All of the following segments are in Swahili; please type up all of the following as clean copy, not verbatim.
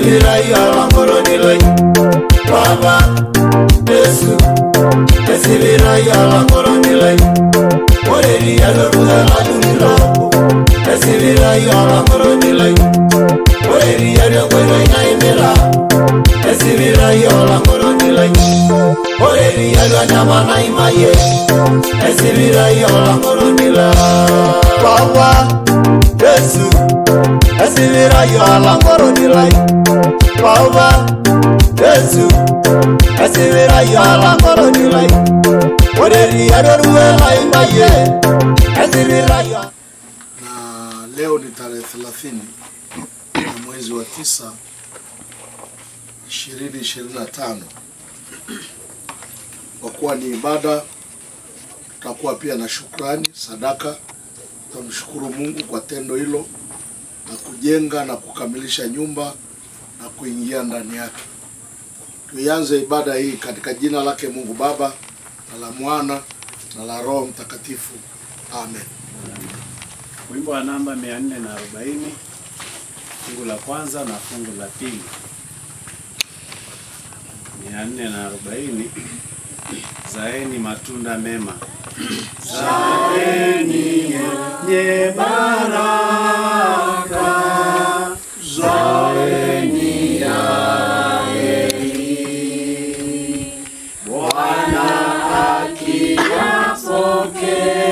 esibira yola koronilai Baba Yesu esibira yola koronilai Oreri yaruga adumira esibira yola koronilai Oreri yaruga naimira esibira yola koronilai Oreri yaruga namana imaye esibira yola koronilai Baba Yesu esibira yola koronilai Baba Yesu esibira yola koronilai Oreri yaruga imaye esibira yola. Na leo ni tarehe 30 ya mwezi wa 9 2025. Kwa kuwa ni ibada, tutakuwa pia na shukrani, sadaka. Tunamshukuru Mungu kwa tendo hilo na kujenga na kukamilisha nyumba na kuingia ndani yake. Tuianze ibada hii katika jina lake Mungu Baba na la Mwana na la Roho Mtakatifu. Amen. Wimbo wa namba 440, fungu la kwanza na fungu la pili. 440. Zaeni matunda mema. Zaeni yenye baraka. Zaeni ya heri. Bwana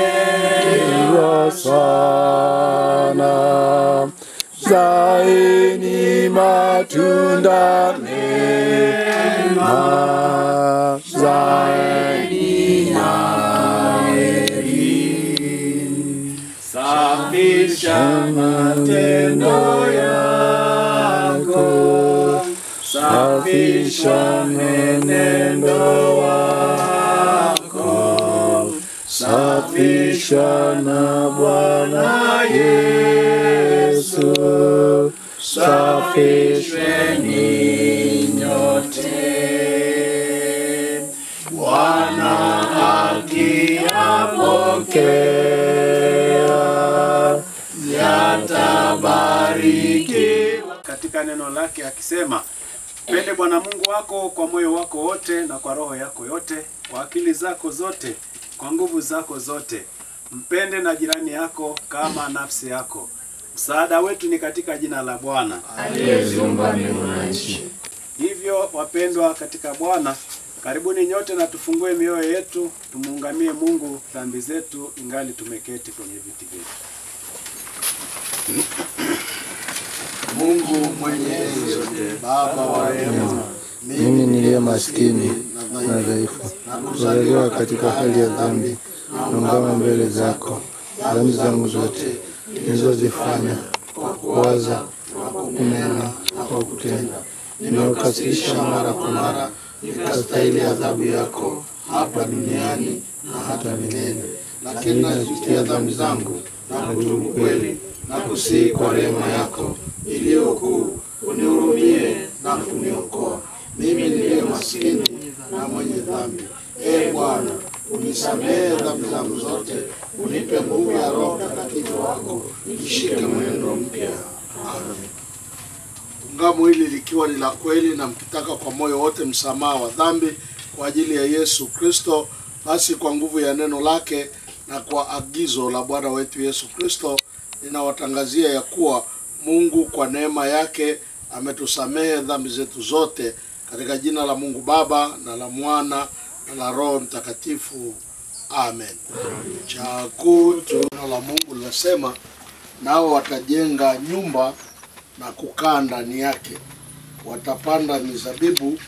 akiyapokea sana. Zaeni matunda mema. Zaeni ya heri. Safisha matendo yako. Safisha mwenendo wako. Safisha na Bwana Yesu. Safishweni nyote. Bwana akiyapokea yatabarikiwa. Katika neno lake akisema, mpende Bwana Mungu wako kwa moyo wako wote na kwa roho yako yote, kwa akili zako zote, kwa nguvu zako zote. Mpende na jirani yako kama nafsi yako. Msaada wetu ni katika jina la Bwana aliyeziumba mbingu na nchi. Hivyo wapendwa katika Bwana, karibuni nyote na tufungue mioyo yetu, tumuungamie Mungu dhambi zetu ingali tumeketi kwenye viti vyetu. Mungu mwenyezi yote, Baba wa rehema, mimi niliye maskini na dhaifu, kuzaliwa katika hali ya dhambi, naungama mbele zako dhambi zangu zote nilizozifanya kwa kuwaza, kwa kunena, kwa kutenda. Nimeukasirisha mara kwa mara, nikastahili adhabu yako hapa duniani na hata milele. Lakini nazitia dhambi zangu na kutubu kweli na kusihi kwa rehema yako iliyo kuu, unihurumie na kuniokoa. Mimi niliye maskini na mwenye dhambi. Bwana, unisamehe dhambi zangu zote, unipe nguvu ya Roho Mtakatifu wako, nishike mwenendo mpya. Amen. Ungamo hili likiwa ni la kweli na mkitaka kwa moyo wote msamaha wa dhambi kwa ajili ya Yesu Kristo, basi kwa nguvu ya neno lake na kwa agizo la Bwana wetu Yesu Kristo, ninawatangazia ya kuwa Mungu kwa neema yake ametusamehe dhambi zetu zote, katika jina la Mungu Baba na la Mwana na la Roho Mtakatifu. Amen. Neno la Mungu linasema, nao watajenga nyumba na kukaa ndani yake, watapanda mizabibu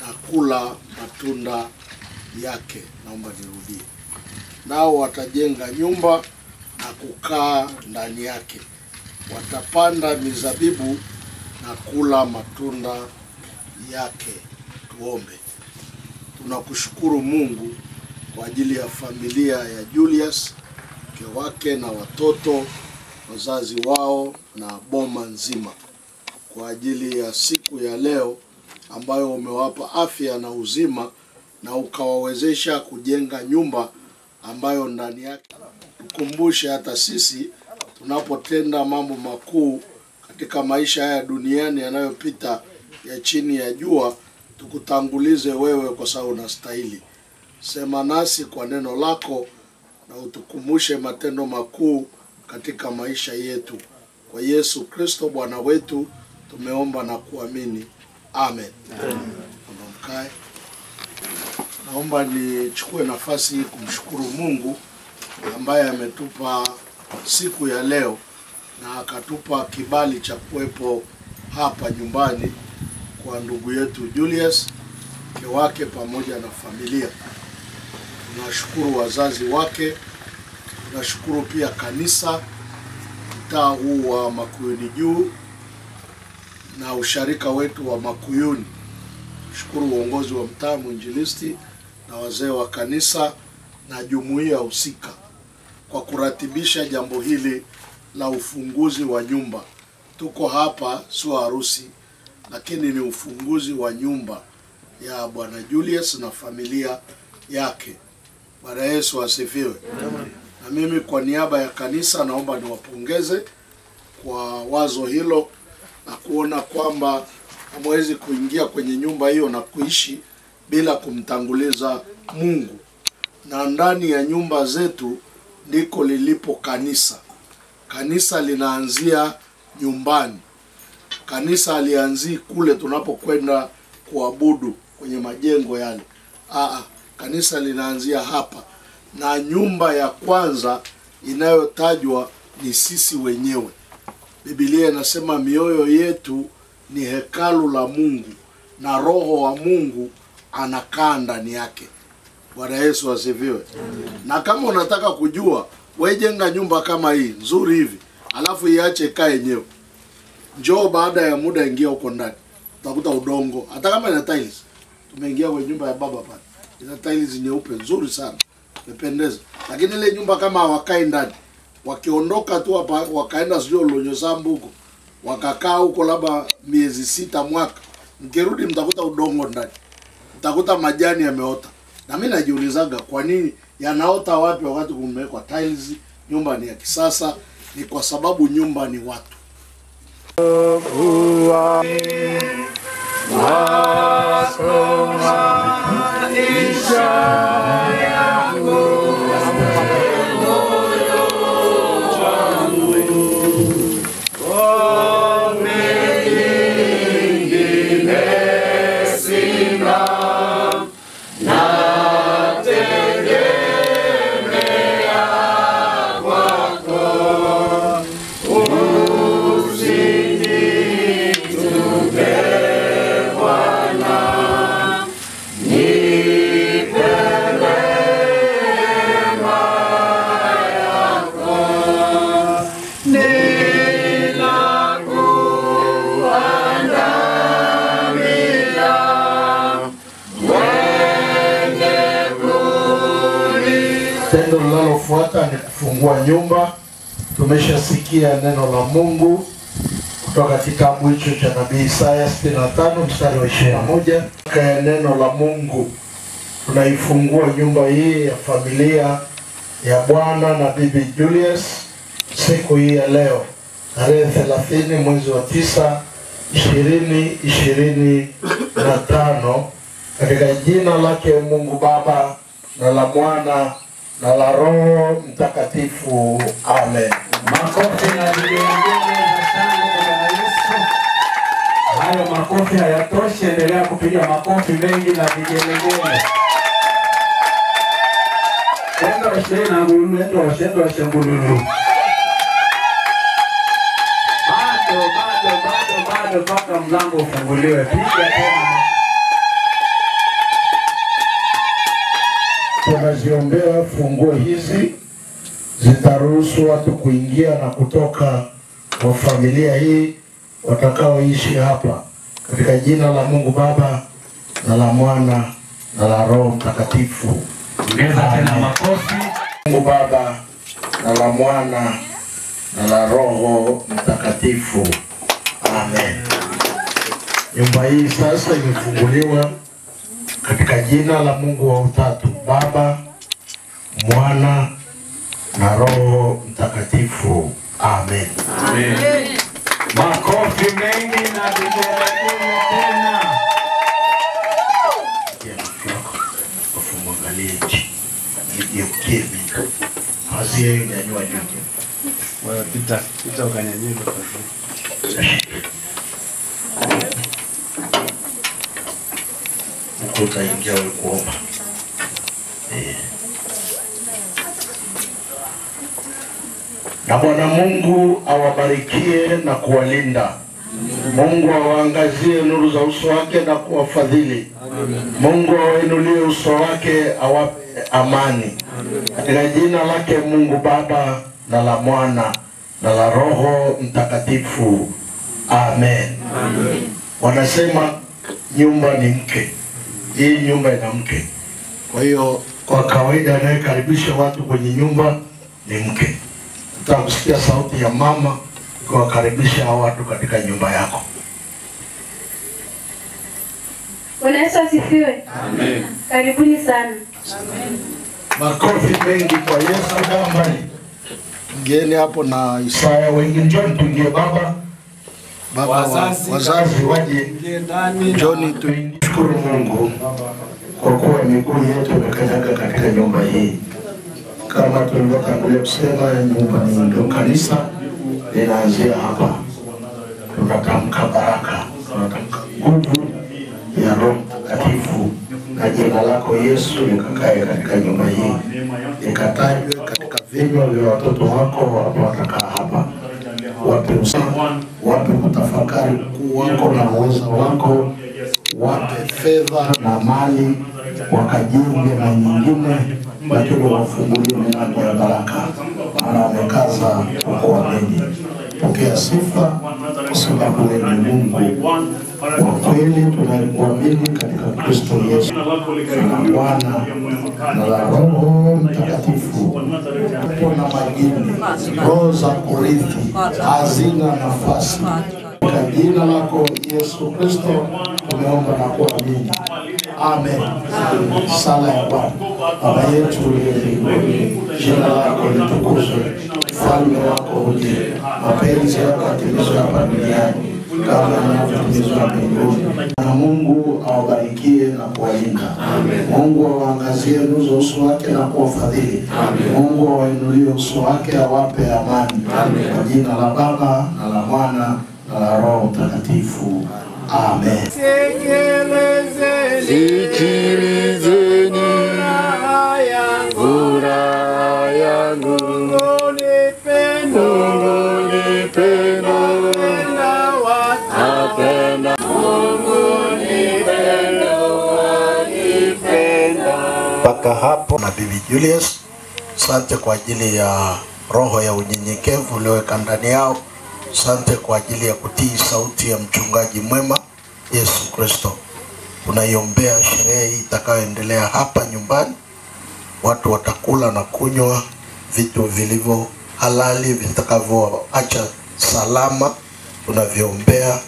na kula matunda yake. Naomba nirudie. Nao watajenga nyumba na kukaa ndani yake, watapanda mizabibu na kula matunda yake. Tuombe. Tunakushukuru Mungu kwa ajili ya familia ya Julius, mke wake na watoto, wazazi wao na boma nzima, kwa ajili ya siku ya leo ambayo umewapa afya na uzima na ukawawezesha kujenga nyumba ambayo ndani yake. Tukumbushe hata sisi tunapotenda mambo makuu katika maisha haya duniani yanayopita ya chini ya jua, tukutangulize wewe kwa sababu unastahili. Sema nasi kwa neno lako na utukumbushe matendo makuu katika maisha yetu. Kwa Yesu Kristo Bwana wetu tumeomba na kuamini. Amen. Mkae. Naomba nichukue nafasi hii kumshukuru Mungu ambaye ametupa siku ya leo na akatupa kibali cha kuwepo hapa nyumbani kwa ndugu yetu Julius, mke wake pamoja na familia. Tunashukuru wazazi wake, tunashukuru pia kanisa mtaa huu wa Makuyuni Juu na usharika wetu wa Makuyuni. Shukuru uongozi wa mtaa, mwinjilisti na wazee wa kanisa na jumuiya husika kwa kuratibisha jambo hili la ufunguzi wa nyumba. Tuko hapa sio harusi, lakini ni ufunguzi wa nyumba ya Bwana Julius na familia yake. Bwana Yesu asifiwe. Na mimi kwa niaba ya kanisa naomba niwapongeze kwa wazo hilo na kuona kwamba hamwezi kuingia kwenye nyumba hiyo na kuishi bila kumtanguliza Mungu. Na ndani ya nyumba zetu ndiko lilipo kanisa. Kanisa linaanzia nyumbani. Kanisa alianzi kule tunapokwenda kuabudu kwenye majengo yale. Kanisa linaanzia hapa. Na nyumba ya kwanza inayotajwa ni sisi wenyewe. Biblia inasema mioyo yetu ni hekalu la Mungu na Roho wa Mungu anakaa ndani yake. Bwana Yesu asifiwe. Na kama unataka kujua, wewe jenga nyumba kama hii nzuri hivi, alafu iache ikae yenyewe. Njoo baada ya muda ingia huko ndani. Utakuta udongo, hata kama ina tiles. Tumeingia kwenye nyumba ya baba pale. Ina tiles nyeupe nzuri sana. Imependeza. Lakini ile nyumba kama hawakai ndani, wakiondoka tu hapa wakaenda sio Lonyosambu huko, wakakaa huko labda miezi 6 mwaka, mkirudi mtakuta udongo ndani. Mtakuta majani yameota. Na mimi najiulizaga kwa nini yanaota wapi wakati kumewekwa tiles, nyumba ni ya kisasa? Ni kwa sababu nyumba ni watu. Tendo linalofuata ni kufungua nyumba. Tumeshasikia neno la Mungu kutoka kitabu hicho cha Nabii Isaya 65 mstari wa 21. Kwa neno la Mungu tunaifungua nyumba hii ya familia ya Bwana na Bibi Julius siku hii ya leo tarehe 30 mwezi wa 9 2025 katika jina lake Mungu Baba na la Mwana na la Roho Mtakatifu. Amen. Makofi na vigelegele na shangwe kwa Yesu. Hayo makofi hayatoshi, endelea kupiga makofi mengi na vigelegele. Enda washiriki na ngululu, enda washiriki wa shangululu. Bado mpaka mlango ufunguliwe. Piga tena. Tunaziombea funguo hizi zitaruhusu watu kuingia na kutoka kwa familia hii watakaoishi hapa katika jina la Mungu Baba na la Mwana na la Roho Mtakatifu. Ongeza tena makofi. Mungu Baba na la Mwana na la Roho Mtakatifu. Amen. Nyumba hii sasa imefunguliwa katika jina la Mungu wa Utatu, Baba, Mwana na Roho Mtakatifu. Amen. Amen. Makofi mengi na vigelegele tena. Mwangalie nchi. Nigeukie mimi. Hazie nyanyua juu. Wewe pita ukanyanyua kwa utaingia wewe kuomba. Na Bwana Mungu awabarikie na kuwalinda. Mungu awaangazie nuru za uso wake na kuwafadhili. Mungu awainulie uso wake awape amani. Katika jina lake Mungu Baba na la Mwana na la Roho Mtakatifu. Amen. Wanasema nyumba ni mke. Hii nyumba ina mke. Kwa hiyo kwa kawaida anayekaribisha watu kwenye nyumba ni mke. Utakusikia sauti ya mama kuwakaribisha watu katika nyumba yako. Bwana Yesu asifiwe. Amen. Karibuni sana. Amen. Makofi mengi kwa Yesu gambani. Ngeni hapo na Isaya wengi njoni tuingie baba. Wazazi waje njoni tuingie. Shukuru Mungu kwa kuwa miguu yetu imekanyaga katika nyumba hii. Kama tulivyotangulia kusema, nyumba ni ndio kanisa linaanzia hapa. Tunatamka baraka, tunatamka nguvu ya Roho Mtakatifu na jina lako Yesu likakae katika nyumba hii, likatajwe katika vinywa vya watoto wako watakaa hapa. Wape usawa, wape kutafakari ukuu wako na uwezo wako, wape fedha na mali, wakajenge na nyingine, lakini wafungulie milango ya baraka. Maana wamekaza kukuamini. Pokea sifa kwa sababu wewe ni Mungu kwa kweli. Tunakuamini katika Kristo Yesu na Bwana na la Roho Mtakatifu. Tuna majini, roho za kurithi hazina nafasi. Kwa jina lako Yesu Kristo tumeomba na kuamini. Amen. Sala ya Bwana. Baba yetu uliye mbinguni, jina lako litukuzwe, ufalme wako uje, mapenzi yako yatimizwe hapa duniani kama yanavyotimizwa mbinguni. Na Mungu awabarikie na kuwalinda. Mungu awaangazie nuru za uso wake na kuwafadhili. Mungu awainulie uso wake awape amani. Kwa jina la Baba na la Mwana na la Roho Mtakatifu. Amen. Sikilizeni furaha yangu, Mungu nipenda, apenda, Mungu nipenda. Mpaka hapo na Bibi Julius, asante kwa ajili ya roho ya unyenyekevu ulioweka ndani yao. Asante kwa ajili ya kutii sauti ya mchungaji mwema Yesu Kristo. Tunaiombea sherehe hii itakayoendelea hapa nyumbani. Watu watakula na kunywa vitu vilivyo halali vitakavyoacha salama. Tunaviombea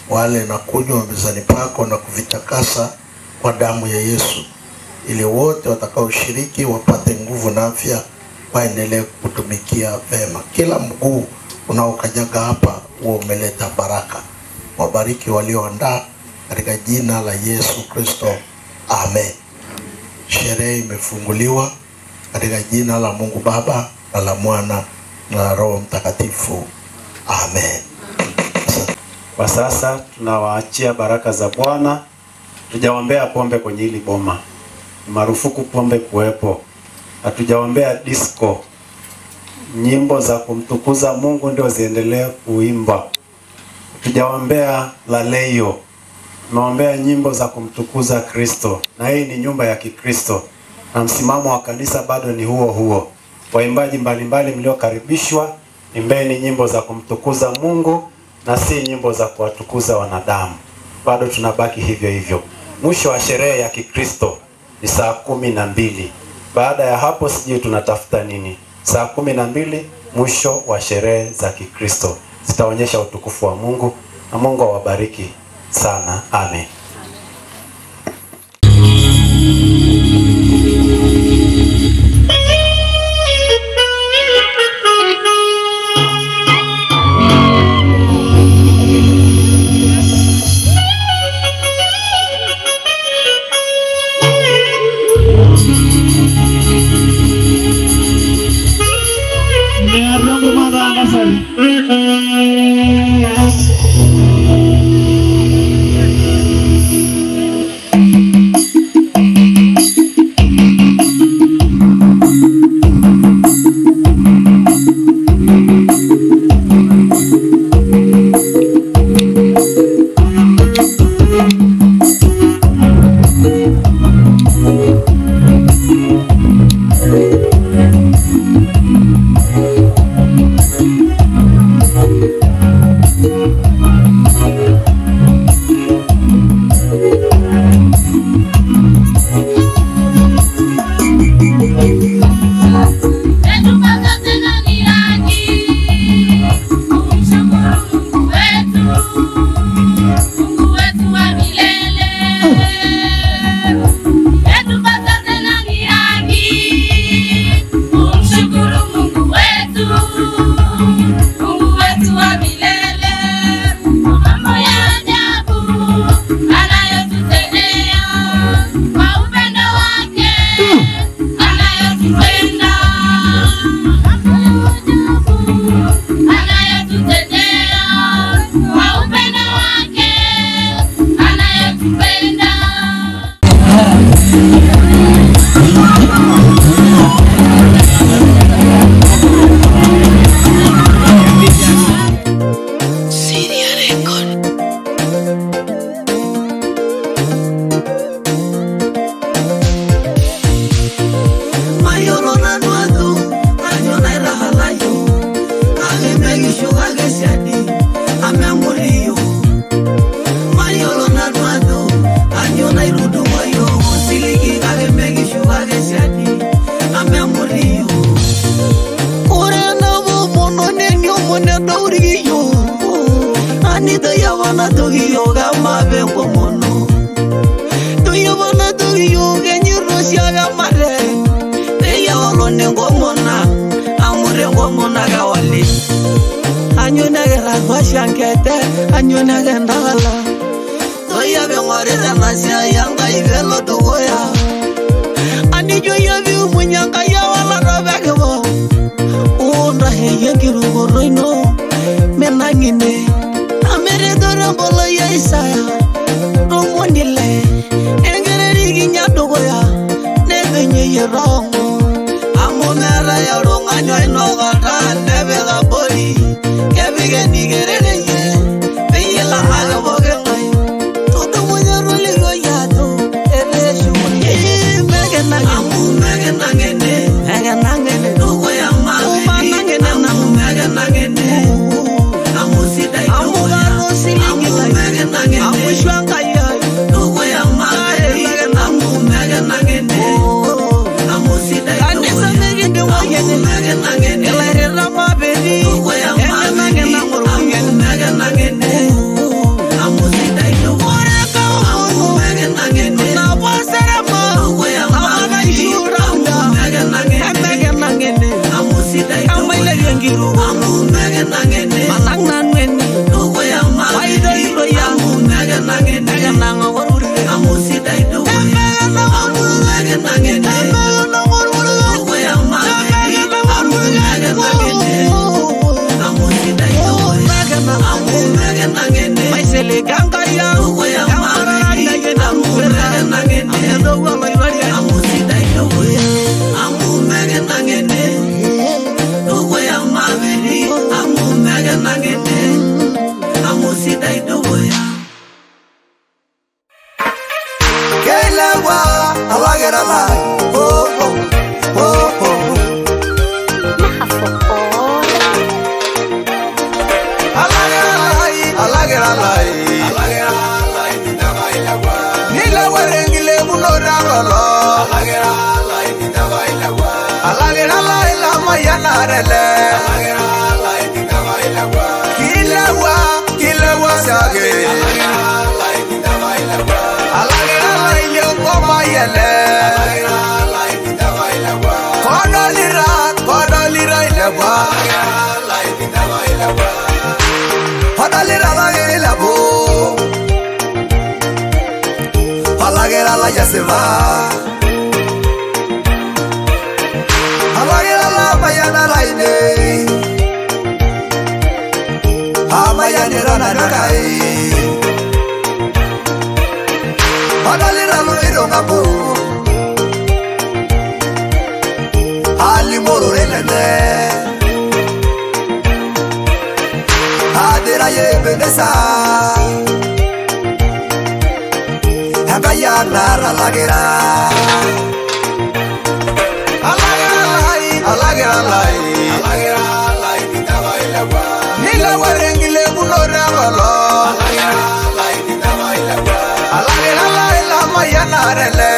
wale na kunywa mezani pako na kuvitakasa kwa damu ya Yesu, ili wote watakaoshiriki wapate nguvu na afya, waendelee kutumikia vema. Kila mguu unaokanyaga hapa huo umeleta baraka. Wabariki walioandaa katika jina la Yesu Kristo. Amen. Sherehe imefunguliwa katika jina la Mungu Baba na la Mwana na la Roho Mtakatifu. Amen. Kwa sasa tunawaachia baraka za Bwana. Tujaombea pombe kwenye hili boma. Marufuku pombe kuwepo. Hatujaombea disco. Nyimbo za kumtukuza Mungu ndio ziendelee kuimba. Tujaombea laleyo. Tunaombea nyimbo za kumtukuza Kristo. Na hii ni nyumba ya Kikristo. Na msimamo wa kanisa bado ni huo huo. Waimbaji mbalimbali mliokaribishwa, imbeni nyimbo za kumtukuza Mungu na si nyimbo za kuwatukuza wanadamu. Bado tunabaki hivyo hivyo. Mwisho wa sherehe ya Kikristo ni saa 12. Baada ya hapo sijui tunatafuta nini. Saa 12 mwisho wa sherehe za Kikristo. Zitaonyesha utukufu wa Mungu na Mungu awabariki sana. Amen. mabe ngomono do you wanna do you get you Russia mare be ya olone ngomona amure ngomona gawali anyuna gera washankete anyuna gendala do ya be ngore zamasia yanga ivelo doya ani jo ya bi munyanga ya wala robego unda he yangiru goroino menangine amere dora bolo ya isaya romondile engere riginya dogoya nebenye yerongo amonara ya ronganyo inogata nebe ga boli kebige nigerere ye beyela haga bogengai todo munyaro ligo yato eleshu megena amu megena ngene dogoya mabe megena namu megena ngene amu sidai amu silingi megena ngene amu shwanga ya dogoya mabe megena amu megena ngene amu sidai kanisa megende wayene megena ngene elere rama bedi dogoya mabe megena ngene amu sidai dogoya ka amu megena ngene na wasera ma dogoya mabe shuranga megena ngene amu sidai amaile yengiru amu megena ngene manangna ngene dogoya mabe waido iro ya amu megena ngene nanga worure amu sidai dogoya amu megena ngene dogoya mabe amu megena ngene amu sidai dogoya amu megena ngene maisele ganga ya dogoya mabe amu megena ngene dogoya amu sidai dogoya amu megena ngene dogoya mabe amu megena ngene amu sidai dogoya Kelewa alagera la oh oh oh oh alagera la nila warengile munora rolo alagera la mayana rele kilewa sage alagera la yo koma yele kodolira ileba kodolira la ilebo alagera la yaseva alagera la mayana la ine amayane rana nakai kodolira lo irongabu alimoro relene adera ye benesa akaya nara lagera alagera lai nila warengile munora balo alagera lai la mayana rele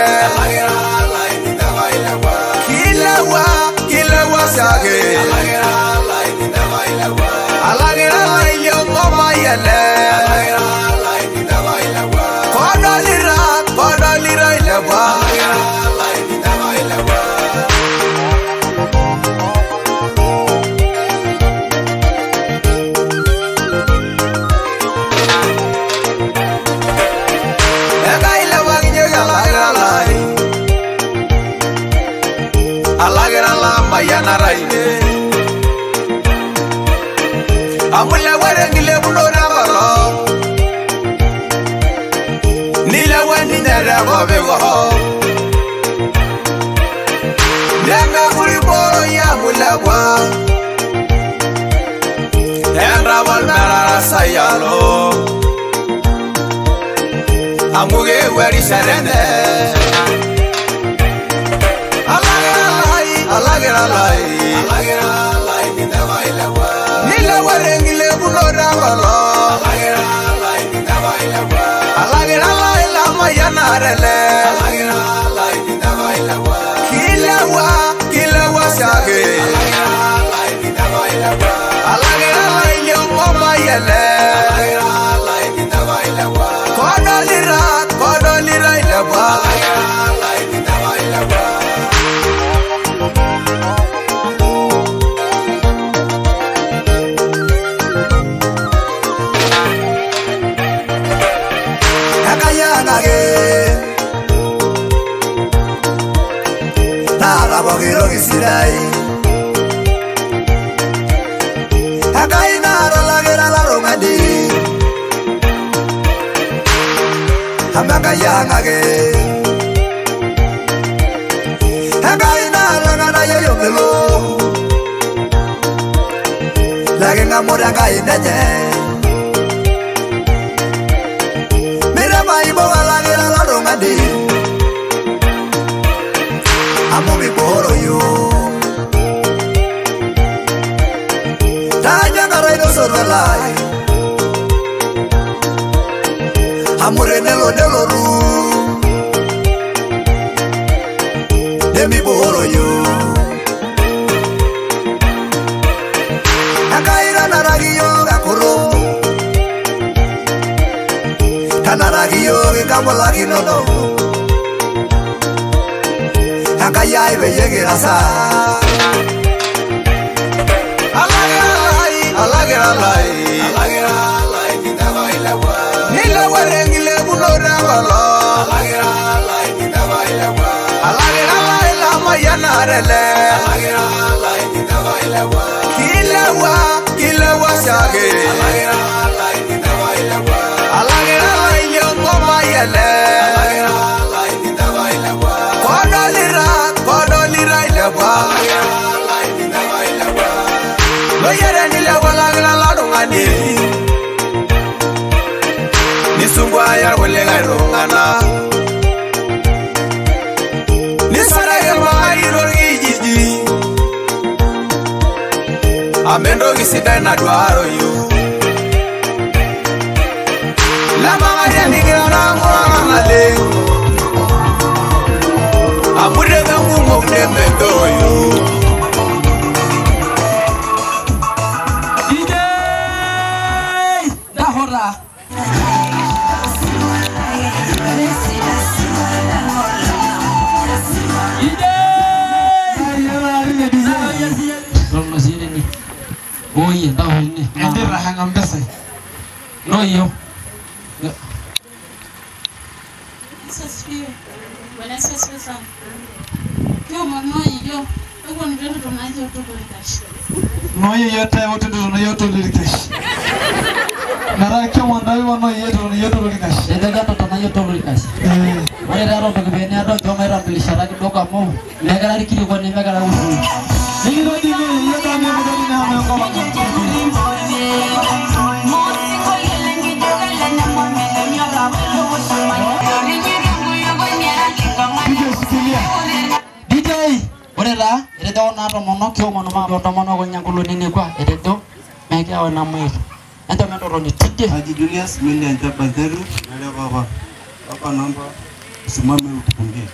kilewa sage alagera lai yo koma yele kodolira ileba alagera la mayana raine amule warengile munora balo nile wani nere bobego neme muri boro ya mulewa enra volmera sayalo amuge weri serene alagera lai nile warengile munora balo alagera lai la mayana rele kilewa sage alagera lai yo koma yele kodolira ilebwa. Bogiro gisirai Hakai naro lagera la rongadi Hamaka yangage Hakai naro ngana yoyo melo Lagi ngamura kai nanye Mira mai boga lagera la rongadi Amo mi poro yo Tanya ngarai no sorvelai Amore nelo nelo ru De mi poro yo Akaira naragi yo gakuro Kanaragi yo gikamo lagi no no Akayai beyegera sa Alagera kita baila wa Nila warengile bulora wala Alagera kita baila wa Alagera la mayana rele Alagera kita baila wa Kilewa sage Alagera kita baila wa Alagera yo ngoma yele Alagera kita baila wa Kodolira ilebwa Loyere nilewa lagera la rongani Nisungwa ya welega rongana Nisara ya mairo gijiji Amendo gisida na duaro yu Lama ya nigira ngale Amure ga mungo mnemendo yu DJ Dahora Oye, tahu ini. Ente rahang ambas. No yo. Sasifiwe. Bwana asifiwe sana. Kio mama hiyo. Huko ndio tunaanza kutolikashi. Noye yote wote tunayotolikashi. Nara kio mwandawi wano yotolikashi. Ente gato tunayotolikashi. Wale raro tukibeni ado kama era bilishara kidogo mo. Megara kiri kwa ni megara ufu. Ndio ndio yote amekuwa na mangoma. DJ, ore la, eredo na tomono kio mono ma tomono ko nyangulo nini kwa, eredo meke awe na mwili. Ento mendo ni tije. Haji Julius mwili anta Badru, nale baba. Papa namba usimame utupungie.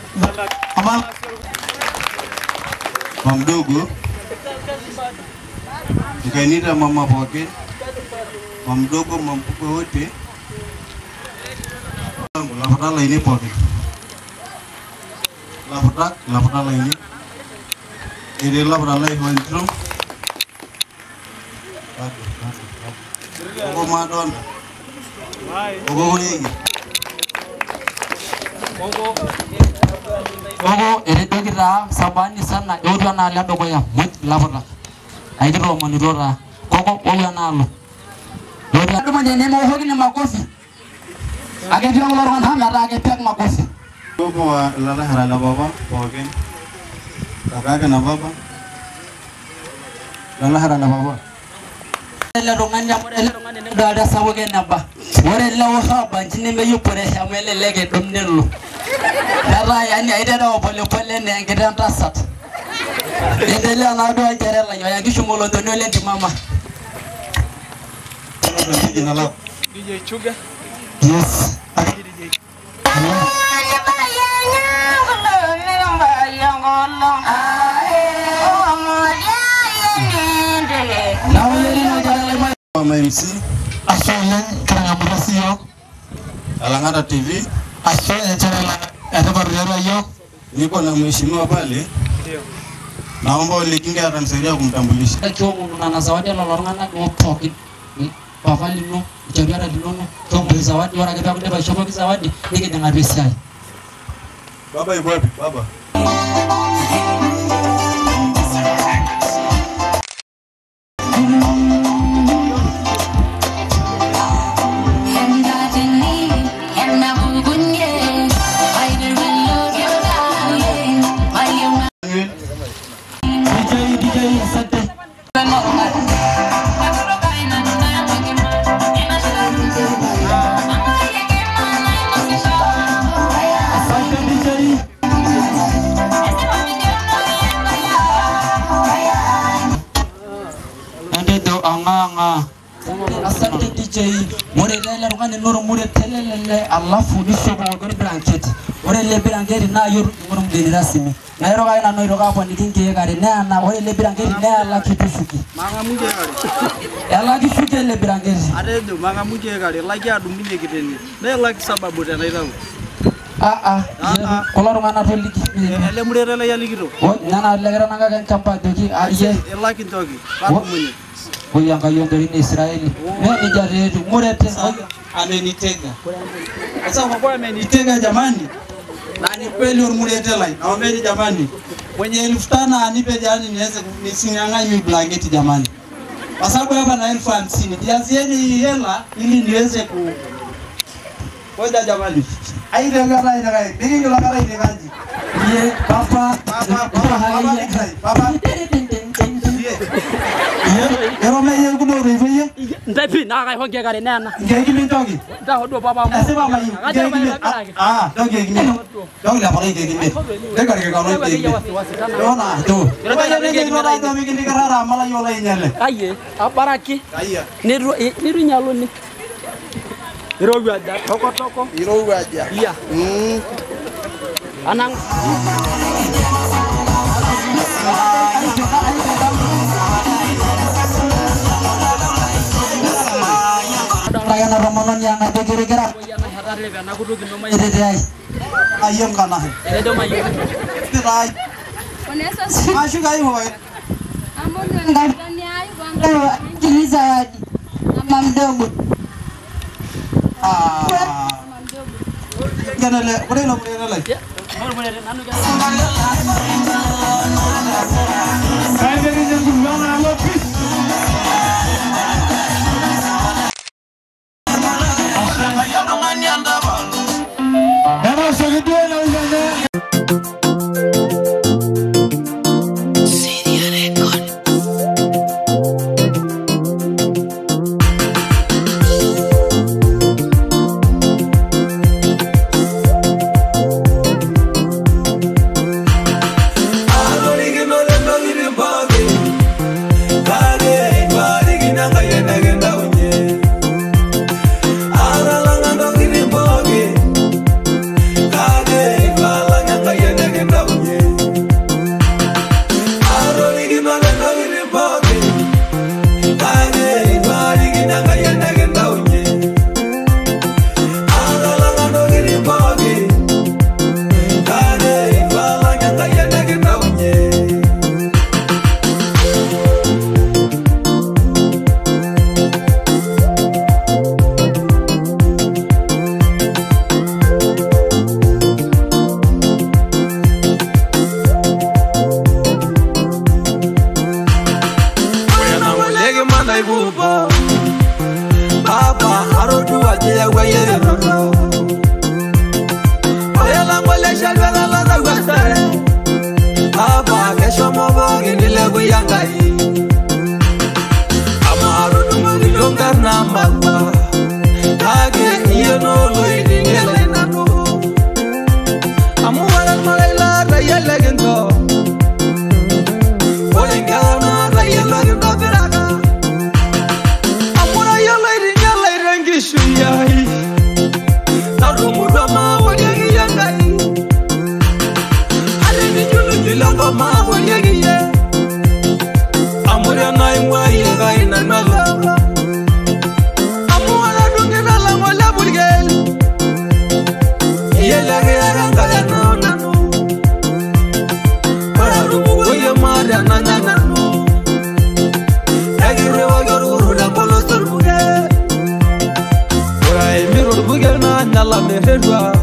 Ama Mamdogo. Nikainita mama poke. Mamdogo mampuko wote. Lafadala ini poke. Lafadala ini. Ini lafadala ini wentro. Ogo madon. Ogo ini. Ogo eredo kita sabani sana. Yodo na lado ko ya mut lafadala. Aidro monidora. Koko oya na lo. Yodo ndo mwenye nemo hogi ni makofi. Agetia ngolorong hamara agetia makofi. Bobo wa lala harala baba poke. Kakak na baba. Lala harala baba. Ele rongani ya ele rongani ndo ada sawoge naba. Wore lawo haba jini me yupore shamele lege domnelo. Dara yani aidera opole pole ne ngidan tasat. Endelea na ndo ajerela yo ya kishumolo ndo nole ndi mama. DJ Chuga. Yes. MC Asoyan karang amrasio. alang Lang'ata TV. Niko na mheshimiwa pale. Naomba ulikinga atanisaidia kumtambulisha. Na zawadi la lorngana ngopoki. Papa lino, chariara lino, tombe zawadi wala kita kunde bashopo zawadi nikijanga resai. Baba yuko wapi? Baba. Asante DJ, more lele rungani nuru more telele alafu nisoko ngori blanket. Ore le blanket na yor ngoro mgeni rasmi. Na yoro kana no yoro kapo nikinge kare na ore le blanket na ala kitufuki. Manga muje kare. Ala kifuki le blanket. Arejo manga muje kare lagi adumine kiteni. Ne lagi sababu tena itamu. Kola rungana toliki. Ele murere le yalikito. Nana legera nanga kan champa doki ariye. Lagi toki. Babu munye. Huyu angayonda ni Israeli. Mimi jaretu murete amenitega. Sasa kwa amenitega jamani. Na ni kweli urmulete lai. Naombeni jamani. Mwenye 1500 anipe jani niweze nisinyang'anywe blanketi jamani. Kwa sababu hapa na 1050. Jazieni hela ili niweze ku Ngoja jamani. Aida gara ida gara. Nini ngila gara ida gaji. Ye papa. Papa. Ero me ye kuno rive. Ndapi na kai honge kare nana. Ngeki mintogi. Da hodo baba mo. Ese baba yi. Dogi ngini. Dogi la pare ngeki me. Dega ke kawo ngeki. Yona do. Ero ye ngeki no ra do mi ngini karara mala yola inyale. Aye, aparaki. Aye. Niru nyalo ni. Iro waja toko. Iro waja. Iya. Anang. Rayana Ramanan yang ada kira-kira. Ayam kana. Edo mayu. Tirai. Masuk ayo boy. Ndani ayo bwana. Kiliza wadi. Mama mdogo. Gana le, boleh lo le. Saya dari jengkul mana lopis. Emang segitu na ujana. Adori que no le Baba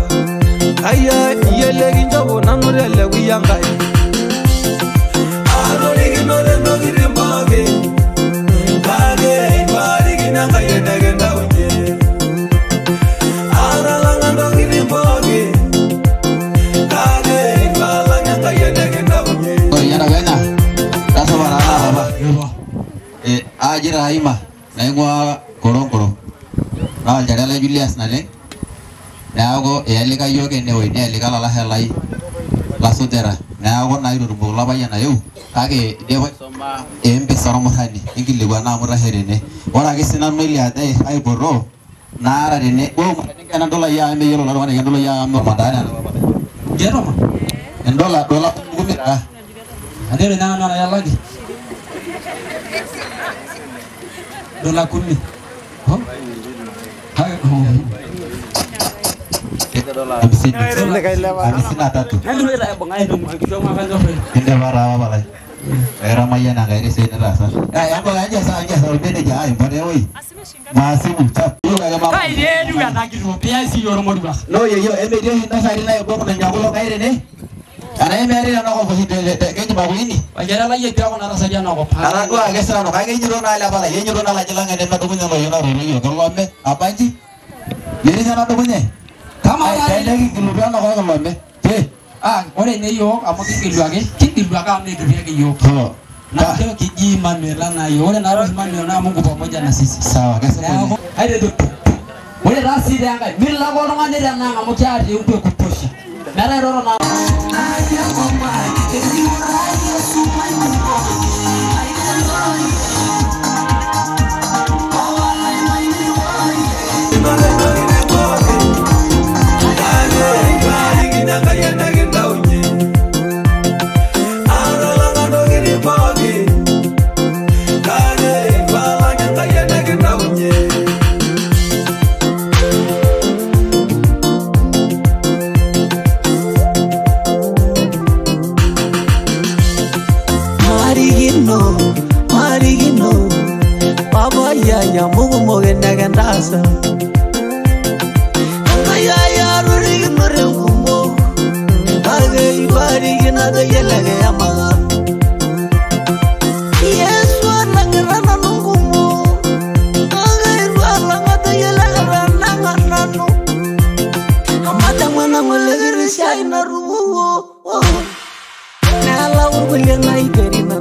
Aya yele ginjobo nanurele wiyangai Arori ginore no girimage Kage ibari ginanga yene genda unye Aralanga no girimage Kage ibala nyanga yene genda unye Yana wena Rasa barana baba Ajira haima Naingwa korong Jadala Julius nale Nago elika yoke ne we ne elika la helai la sotera nago na iru bo la baya na yo kage dewa soma embe saramo hani ingile bana mura herene ora ke sinan meli ade ai borro nara rene o kana dola ya me yelo la wana dola ya mo madana jero ma dola gumira ade re na ya lagi dola kunni ho hai Hamsini na tatu. Tidak marah apa lagi. Ramai yang agak ini saya nerasa. Yang aja saja soal beda jahit pada oi. Masih ucap. Kau dia juga nak gitu. Biasa orang mau dibahas. No yo dia hendak saya ini aku pernah nyawa kau ini. Karena hari ini aku posisi kayaknya baru ini. Wajar lah ya dia aku nara saja nak apa. Karena aku agak serang. Kayak nyuruh nala apa lagi. Nyuruh nala jelang ada nak punya loyo nara loyo. Kalau ambil apa sih? Jadi sana tu punya. Kama lagi keluar nak kau kalau ambil. Orang ini yo, apa keluar kami keluar ke yo. Nah, dia kiji manera na yo, orang naruh manera na mungu pamoja na sisi. Sawa, kesana. Ada tu. Orang rasi dia angkat. Bila orang ada yang nak kamu cari untuk kutosha. Nara orang na. Marigino, Baba ya mugu moge nagendasa. Kaya rurigino rengumo, age ibarigina de yelage yamaga. Yesu anangirana nungumo, age irwalanga de yelage rananga nanu. Amata mwana mwelegiri shaina rumo, nala urgulia na ikerina.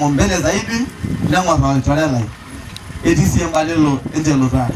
Mbele zaidi na mwa chorela. Edisi mbale lo enje lo rare.